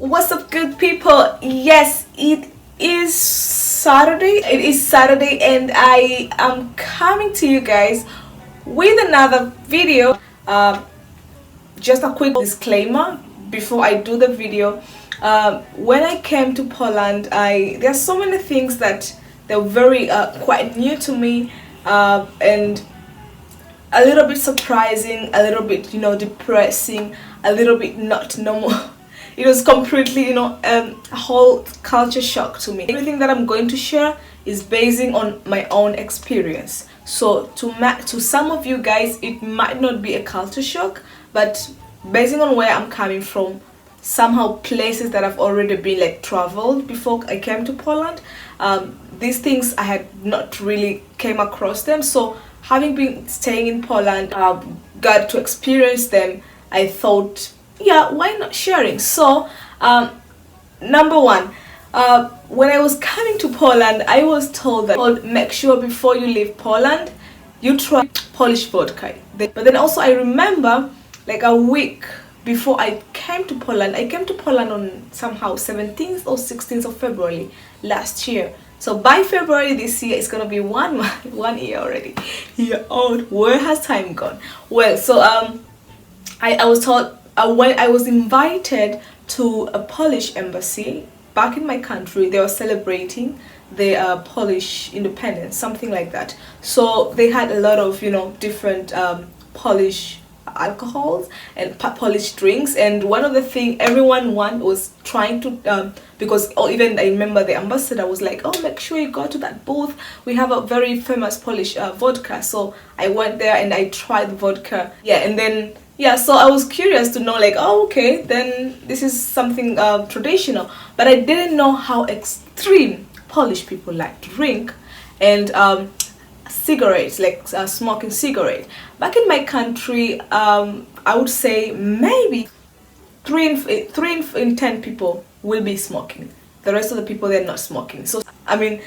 What's up, good people? Yes, it is Saturday. It is Saturday, and I am coming to you guys with another video. Just a quick disclaimer before I do the video. When I came to Poland, there are so many things that they're very quite new to me, and a little bit surprising, a little bit depressing, a little bit not normal. It was completely a whole culture shock to me. Everything that I'm going to share is basing on my own experience. So to some of you guys it might not be a culture shock, but basing on where I'm coming from, somehow places that I've already been traveled before I came to Poland, these things I had not really came across them. So having been staying in Poland, got to experience them, I thought, yeah, why not sharing? So number one, when I was coming to Poland, I was told that make sure before you leave Poland you try Polish vodka. But then also I remember a week before I came to Poland on somehow 17th or 16th of February last year. So by February this year it's gonna be 1 year already. Year old. Where has time gone? Well, so I was told, when I was invited to a Polish embassy back in my country, they were celebrating the Polish independence, something like that. So they had a lot of different Polish alcohols and Polish drinks, and one of the thing everyone was trying to because even I remember the ambassador was like, oh, make sure you go to that booth, we have a very famous Polish vodka. So I went there and I tried the vodka, and then so I was curious to know oh, okay, then this is something traditional, but I didn't know how extreme Polish people like to drink and cigarettes, smoking cigarette. Back in my country, I would say maybe 3 in 10 people will be smoking. The rest of the people, they're not smoking. So I mean,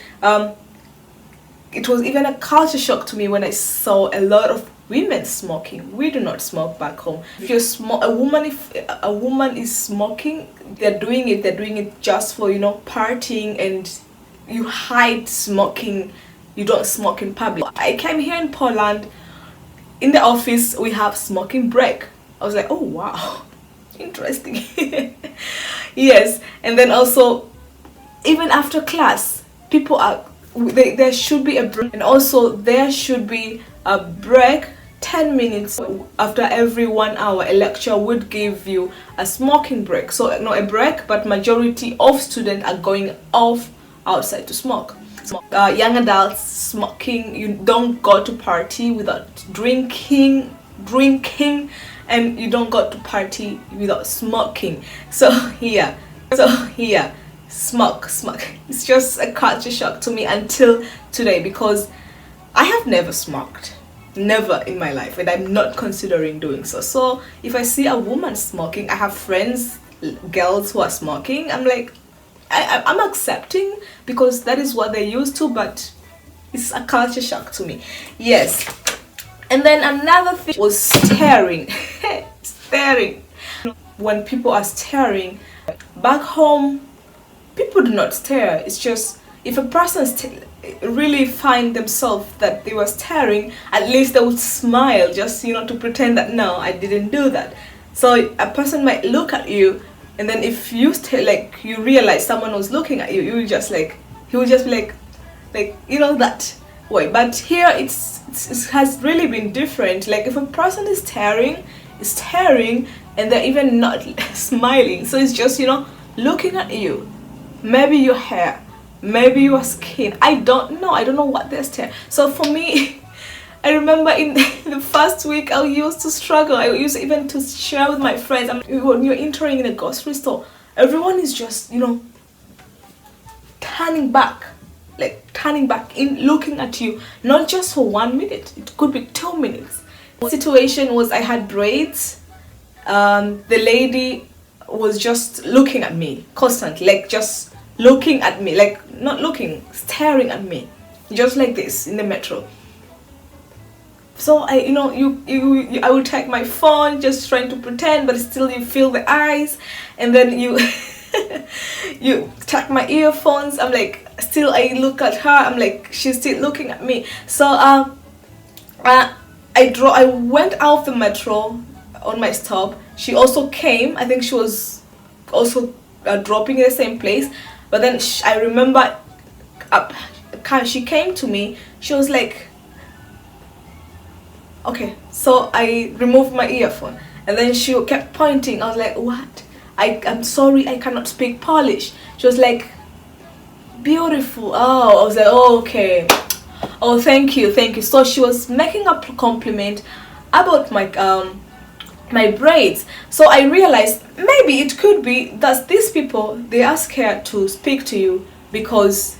it was even a culture shock to me when I saw a lot of women smoking. We do not smoke back home. If if a woman is smoking, they're doing it just for partying, and you hide smoking. You don't smoke in public. I came here in Poland. In the office we have smoking break. I was like, oh wow, interesting. Yes. And then also even after class, people there should be a break, and also there should be a break 10 minutes after every 1 hour. A lecture would give you a smoking break. So not a break, but majority of students are going off outside to smoke. Young adults smoking, you don't go to party without drinking, and you don't go to party without smoking. So here, smoke. It's just a culture shock to me until today, because I have never smoked, never in my life, and I'm not considering doing so. So if I see a woman smoking, I have friends, girls who are smoking, I'm like, I'm accepting because that is what they're used to, but it's a culture shock to me. Yes. And then another thing was staring. Staring. When people are staring, back home people do not stare. It's just if a person really find themselves that they were staring, at least they would smile, just to pretend that no, I didn't do that. So a person might look at you, and then if you you realize someone was looking at you, he would just be that way. But here it has really been different. If a person is staring and they're even not smiling, so it's just looking at you, maybe your hair, maybe your skin, I don't know what they're staring. So for me, I remember in the first week I used to struggle. I used even to share with my friends. When you're entering in a grocery store, everyone is just turning back in, looking at you, not just for 1 minute, it could be 2 minutes. The situation was I had braids. The lady was just looking at me constantly, just looking at me, not looking, staring at me, just like this in the metro. So I will take my phone, just trying to pretend, but still you feel the eyes, and then you You check my earphones. I'm like, still I look at her. I'm like, she's still looking at me. So I went out of the metro on my stop. She also came. I think she was also dropping in the same place. But then I remember she came to me. She was like, okay. So I removed my earphone, and then she kept pointing. I was like, what? I'm sorry, I cannot speak Polish. She was like, beautiful. Oh, I was like, oh, okay. Oh, thank you. So she was making a compliment about my braids. So I realized maybe it could be that these people, they are scared to speak to you because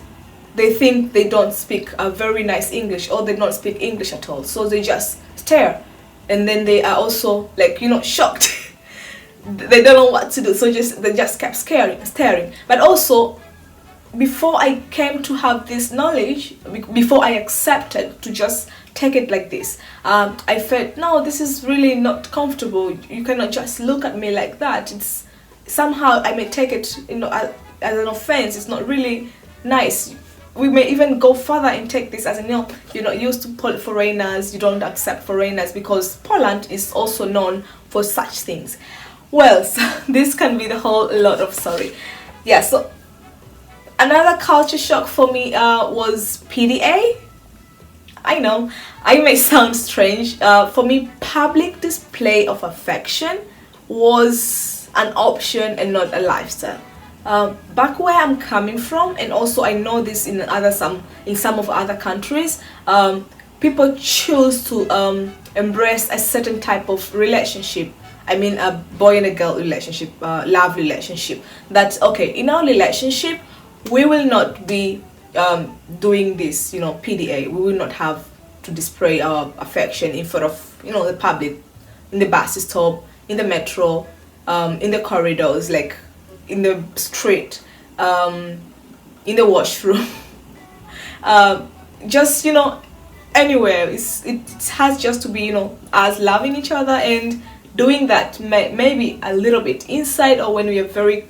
they think they don't speak a very nice English, or they don't speak English at all. So they just stare, and then they are also like, shocked. They don't know what to do, so they just kept staring. But also, before I came to have this knowledge, before I accepted to just take it like this, I felt, no, this is really not comfortable. You cannot just look at me like that. It's somehow I may take it, as an offense. It's not really nice. We may even go further and take this as you're not used to foreigners. You don't accept foreigners, because Poland is also known for such things. Well, so this can be the whole lot of story. Yeah, so another culture shock for me was PDA. I know, I may sound strange. For me, public display of affection was an option and not a lifestyle. Back where I'm coming from, and also I know this in some of other countries, people choose to embrace a certain type of relationship. I mean, a boy and a girl relationship, love relationship. That, okay, in our relationship, we will not be doing this, PDA. We will not have to display our affection in front of, the public, in the bus stop, in the metro, in the corridors, like in the street, in the washroom, just, anywhere. It has just to be, us loving each other and doing that maybe a little bit inside, or when we are very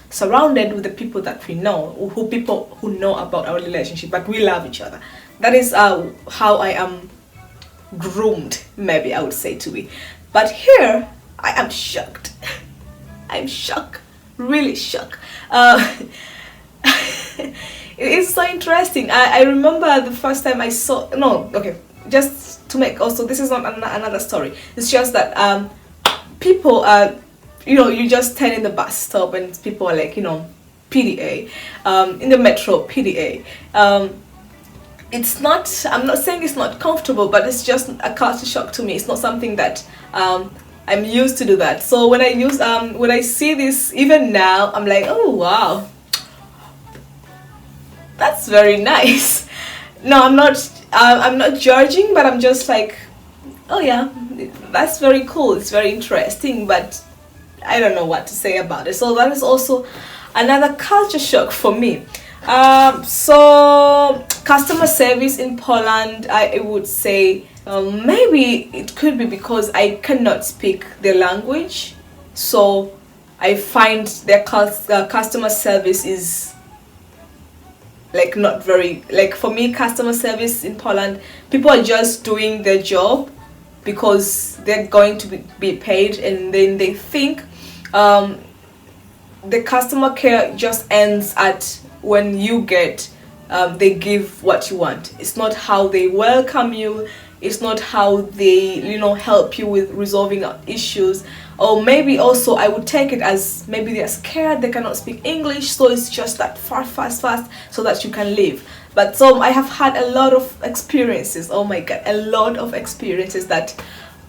surrounded with the people that we know, people who know about our relationship, but we love each other. That is how I am groomed, maybe I would say, to be. But here I am shocked. I'm shocked, really shocked. It is so interesting. I remember the first time I saw, just to make, also, this is not another story. It's just that people are, you just stand in the bus stop and people are like, PDA, in the metro, PDA. It's not, I'm not saying it's not comfortable, but it's just a culture shock to me. It's not something that I'm used to do that. So when I see this, even now, I'm like, oh wow, that's very nice. No, I'm not judging, but I'm just like, oh yeah, that's very cool, it's very interesting, but I don't know what to say about it. So that is also another culture shock for me. So customer service in Poland, I would say maybe it could be because I cannot speak their language, so I find their customer service is like not very, like, for me, customer service in Poland, people are just doing their job because they're going to be paid, and then they think the customer care just ends at when you get they give what you want. It's not how they welcome you, it's not how they help you with resolving issues. Or maybe also I would take it as maybe they're scared, they cannot speak English, so it's just that fast so that you can leave. But so I have had a lot of experiences, oh my god, a lot of experiences that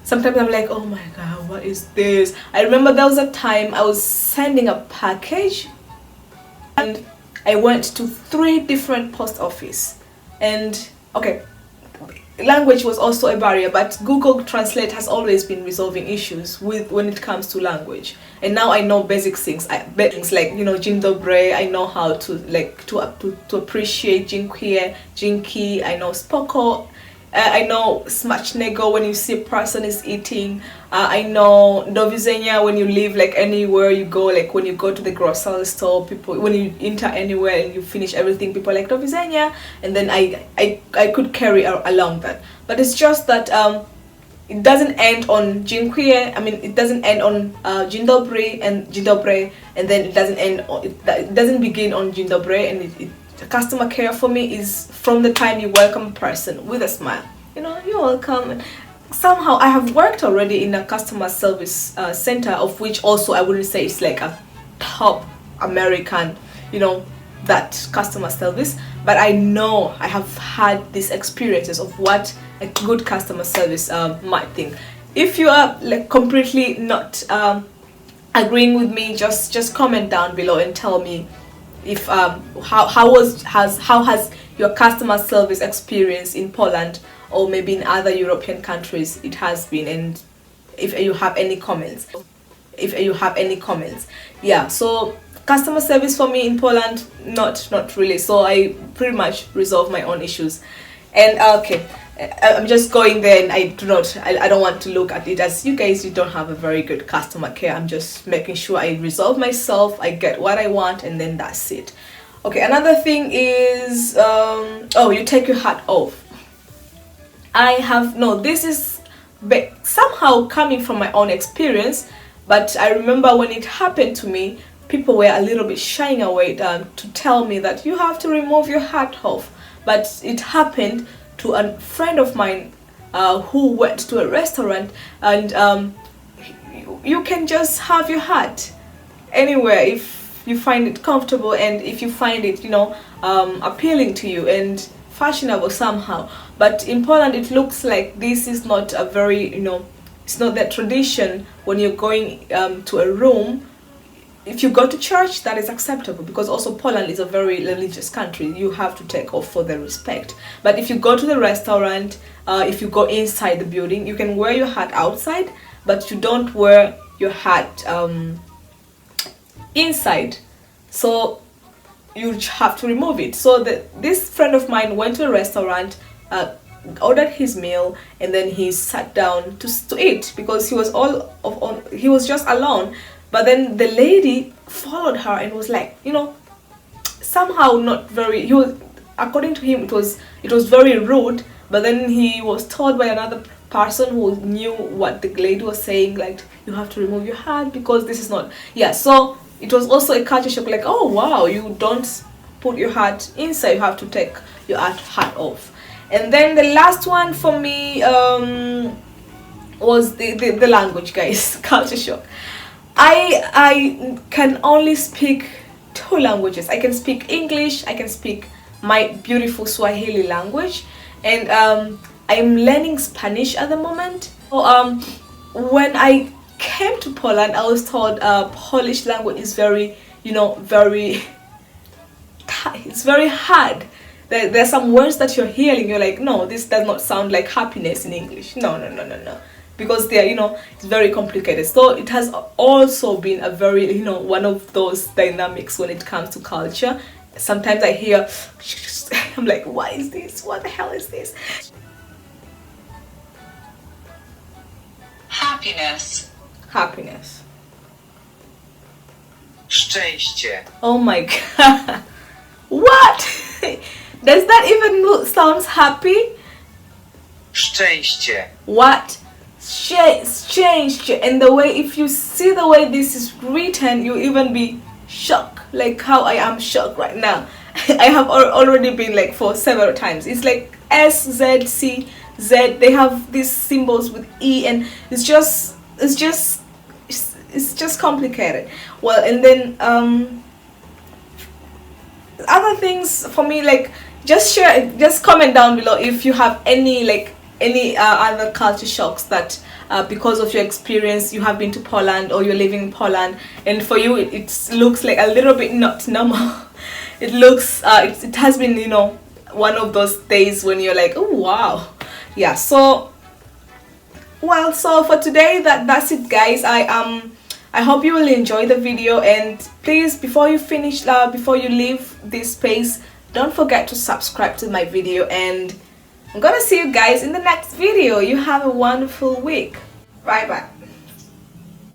sometimes I'm like, oh my god, what is this? I remember there was a time I was sending a package and I went to 3 different post office, and okay, language was also a barrier, but Google Translate has always been resolving issues when it comes to language. And now I know basic things, like dzień dobry. I know how to to appreciate dziękuję, dzięki. I know spoko. I know smacznego when you see a person is eating. I know do widzenia when you live like anywhere you go, like when you go to the grocery store, people, when you enter anywhere and you finish everything, people like do widzenia, and then I could carry along that. But it's just that it doesn't end on dziękuję. I mean, it doesn't end on dzień dobry and dzień dobry, and then it doesn't end on, it doesn't begin on dzień dobry, and customer care for me is from the time you welcome a person with a smile. You know, you're welcome. Somehow I have worked already in a customer service center, of which also I wouldn't say it's like a top American, you know, that customer service, but I know I have had these experiences of what a good customer service might think. If you are like completely not agreeing with me, just comment down below and tell me if how has your customer service experience in Poland or maybe in other European countries it has been, and if you have any comments. Yeah, so customer service for me in Poland, not really. So I pretty much resolve my own issues. And okay, I'm just going there, and I don't want to look at it as you guys, you don't have a very good customer care. I'm just making sure I resolve myself, I get what I want, and then that's it. Okay, another thing is oh, you take your hat off. This is somehow coming from my own experience, but I remember when it happened to me, people were a little bit shying away to tell me that you have to remove your hat off. But it happened to a friend of mine who went to a restaurant, and you can just have your hat anywhere if you find it comfortable, and if you find it, you know, appealing to you and fashionable somehow. But in Poland it looks like this is not a very, you know, it's not that tradition. When you're going to a room, if you go to church, that is acceptable, because also Poland is a very religious country. You have to take off for the respect. But if you go to the restaurant, if you go inside the building, you can wear your hat outside, but you don't wear your hat inside. So you have to remove it. So this friend of mine went to a restaurant, ordered his meal, and then he sat down to eat, because he was just alone. But then the lady followed her and was like, you know, somehow not very, according to him, it was very rude. But then he was told by another person who knew what the lady was saying, like, you have to remove your hat because this is not, yeah. So it was also a culture shock, like, oh wow, you don't put your hat inside, you have to take your hat off. And then the last one for me was the language, guys. Culture shock. I can only speak 2 languages. I can speak English, I can speak my beautiful Swahili language, and I'm learning Spanish at the moment. So when I came to Poland, I was told Polish language is very, you know, it's very hard. There's some words that you're hearing, you're like, no, this does not sound like happiness in English. No. Because they're, you know, it's very complicated. So it has also been a very, you know, one of those dynamics when it comes to culture. Sometimes I hear, I'm like, what is this? What the hell is this? Happiness. Szczęście. Oh my god. What? Does that even sound happy? Szczęście. What? Change. And the way, if you see the way this is written, you even be shocked, like how I am shocked right now. I have already been like for several times. It's like S, Z, C, Z. They have these symbols with E, and it's just complicated. Well, and then other things for me, like, just comment down below if you have any other culture shocks that because of your experience, you have been to Poland or you're living in Poland, and for you it looks like a little bit not normal. It looks it has been, you know, one of those days when you're like, oh wow. Yeah, so well, so for today that's it, guys. I hope you will enjoy the video, and please, before you leave this space, don't forget to subscribe to my video and I'm gonna see you guys in the next video. You have a wonderful week. Bye bye.